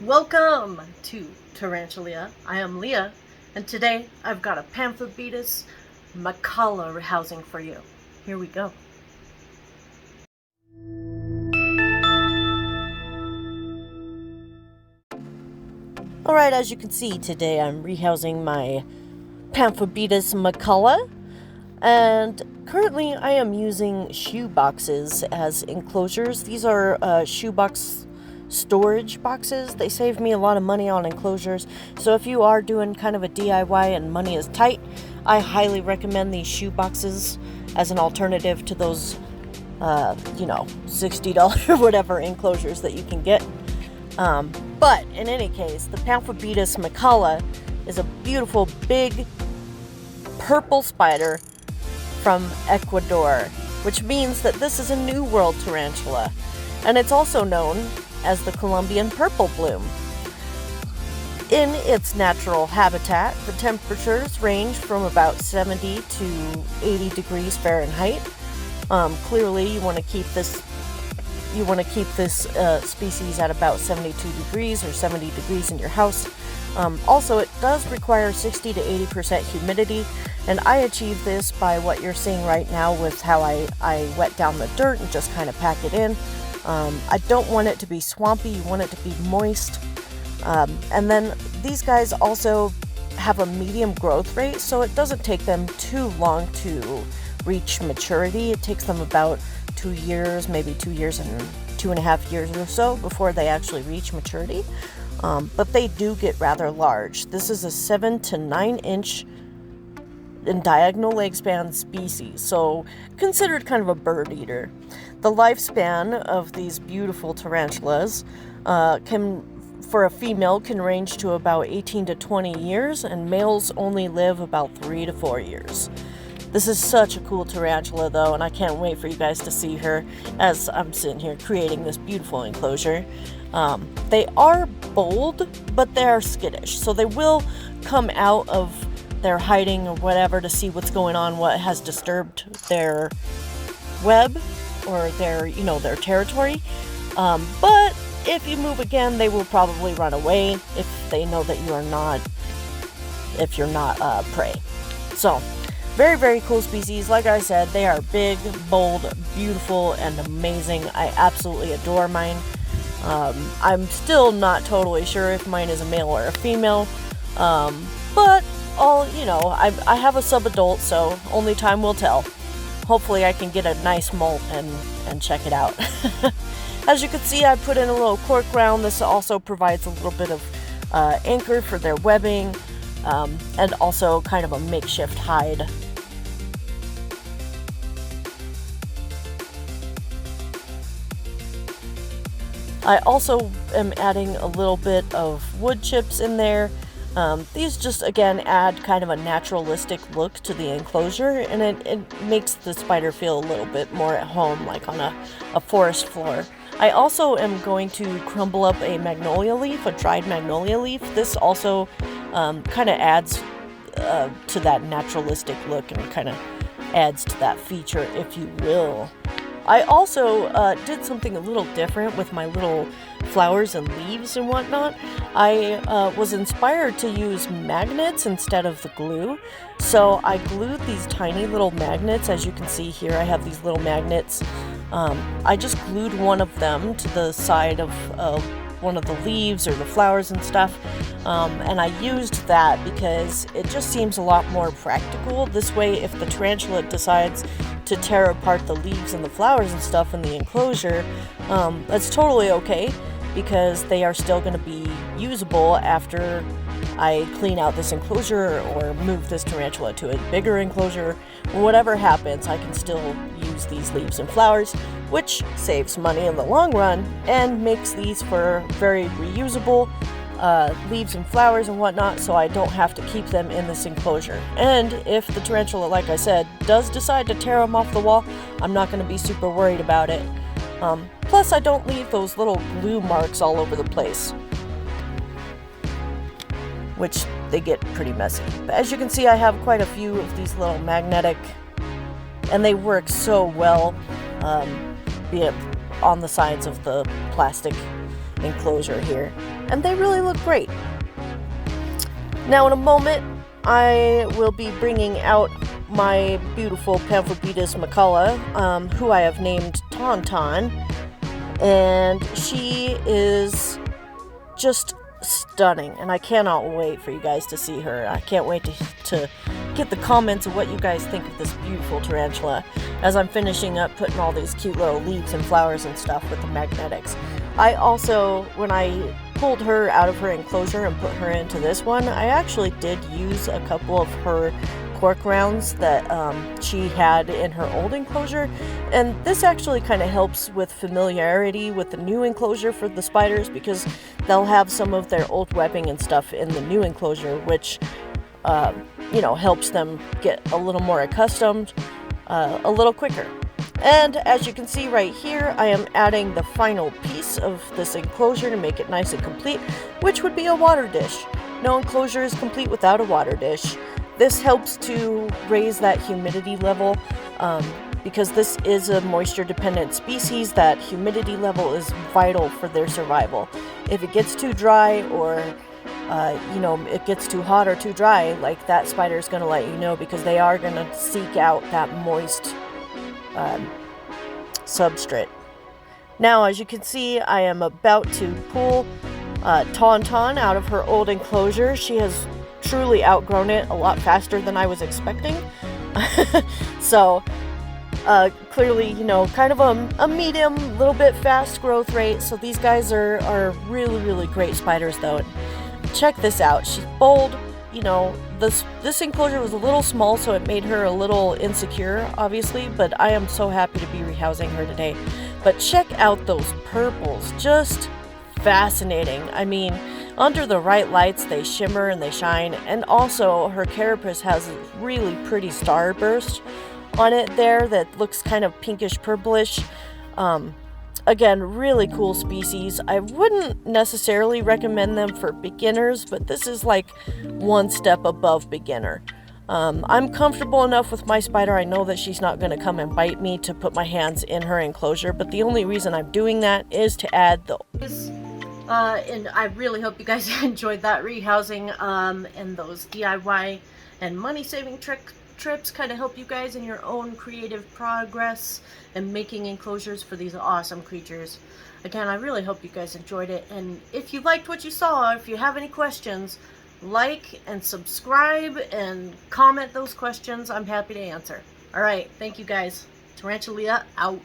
Welcome to Tarantula. I am Leah, and today I've got a pamphobeteus machala rehousing for you. Here we go. Alright, as you can see, today I'm rehousing my pamphobeteus machala, and currently I am using shoe boxes as enclosures. These are shoebox storage boxes. They save me a lot of money on enclosures, so if you are doing kind of a DIY and money is tight, I highly recommend these shoe boxes as an alternative to those $60 whatever enclosures that you can get. But in any case, the pamphobeteus machala is a beautiful big purple spider from Ecuador, which means that this is a New World tarantula, and it's also known as the Colombian purple bloom. In its natural habitat, the temperatures range from about 70 to 80 degrees Fahrenheit. Clearly, you want to keep this species at about 72 degrees or 70 degrees in your house. Also, it does require 60 to 80% humidity, and I achieve this by what you're seeing right now with how I wet down the dirt and just kind of pack it in. I don't want it to be swampy, you want it to be moist. And then these guys also have a medium growth rate, so it doesn't take them too long to reach maturity. It takes them about 2 years, maybe 2 years and 2.5 years or so before they actually reach maturity. But they do get rather large. This is a 7 to 9 inch in diagonal leg span species, so considered kind of a bird eater. The lifespan of these beautiful tarantulas for a female can range to about 18 to 20 years, and males only live about 3 to 4 years. This is such a cool tarantula though, and I can't wait for you guys to see her as I'm sitting here creating this beautiful enclosure. They are bold, but they are skittish, so they will come out of their hiding or whatever to see what's going on, what has disturbed their web or their territory. But if you move again, they will probably run away if they know that you're not prey. So, very, very cool species. Like I said, they are big, bold, beautiful, and amazing. I absolutely adore mine. I'm still not totally sure if mine is a male or a female, but I have a sub-adult, so only time will tell. Hopefully I can get a nice molt and check it out. As you can see, I put in a little cork round. This also provides a little bit of anchor for their webbing, and also kind of a makeshift hide. I also am adding a little bit of wood chips in there. These just, again, add kind of a naturalistic look to the enclosure, and it makes the spider feel a little bit more at home, like on a forest floor. I also am going to crumble up a magnolia leaf, a dried magnolia leaf. This also kind of adds to that naturalistic look and kind of adds to that feature, if you will. I also did something a little different with my little flowers and leaves and whatnot. I was inspired to use magnets instead of the glue, so I glued these tiny little magnets. As you can see here, I have these little magnets. I just glued one of them to the side of one of the leaves or the flowers and stuff, and I used that because it just seems a lot more practical. This way, if the tarantula decides to tear apart the leaves and the flowers and stuff in the enclosure, that's totally okay, because they are still going to be usable after I clean out this enclosure or move this tarantula to a bigger enclosure. Whatever happens, I can still use these leaves and flowers, which saves money in the long run and makes these for very reusable leaves and flowers and whatnot, so I don't have to keep them in this enclosure. And if the tarantula, like I said, does decide to tear them off the wall, I'm not going to be super worried about it. Plus, I don't leave those little glue marks all over the place, which they get pretty messy. But as you can see, I have quite a few of these little magnetic, and they work so well, be it on the sides of the plastic enclosure here, and they really look great. Now in a moment, I will be bringing out my beautiful pamphobeteus machala, who I have named Tauntaun, and she is just stunning, and I cannot wait for you guys to see her. I can't wait to get the comments of what you guys think of this beautiful tarantula as I'm finishing up putting all these cute little leaves and flowers and stuff with the magnetics. I also, when I pulled her out of her enclosure and put her into this one, I actually did use a couple of her cork rounds that she had in her old enclosure, and this actually kind of helps with familiarity with the new enclosure for the spiders, because they'll have some of their old webbing and stuff in the new enclosure, which you know, helps them get a little more accustomed a little quicker. And as you can see right here, I am adding the final piece of this enclosure to make it nice and complete, which would be a water dish. No enclosure is complete without a water dish. This helps to raise that humidity level because this is a moisture dependent species. That humidity level is vital for their survival. If it gets too dry, or you know, it gets too hot or too dry, like, that spider is going to let you know, because they are going to seek out that moist substrate. Now, as you can see, I am about to pull Tauntaun out of her old enclosure. She has truly outgrown it a lot faster than I was expecting. So clearly, you know, kind of a medium, little bit fast growth rate. So these guys are really great spiders though. Check this out. She's bold. You know, this enclosure was a little small, so it made her a little insecure, obviously, but I am so happy to be rehousing her today. But check out those purples. Just fascinating. I mean, under the right lights, they shimmer and they shine. And also, her carapace has a really pretty starburst on it there that looks kind of pinkish purplish. Again, really cool species. I wouldn't necessarily recommend them for beginners, but this is like one step above beginner. I'm comfortable enough with my spider. I know that she's not going to come and bite me to put my hands in her enclosure, but the only reason I'm doing that is to add the... and I really hope you guys enjoyed that rehousing, and those DIY and money-saving trips kind of help you guys in your own creative progress and making enclosures for these awesome creatures. Again, I really hope you guys enjoyed it, and if you liked what you saw, if you have any questions, like and subscribe and comment those questions. I'm happy to answer. Alright, thank you guys. Tarantula out.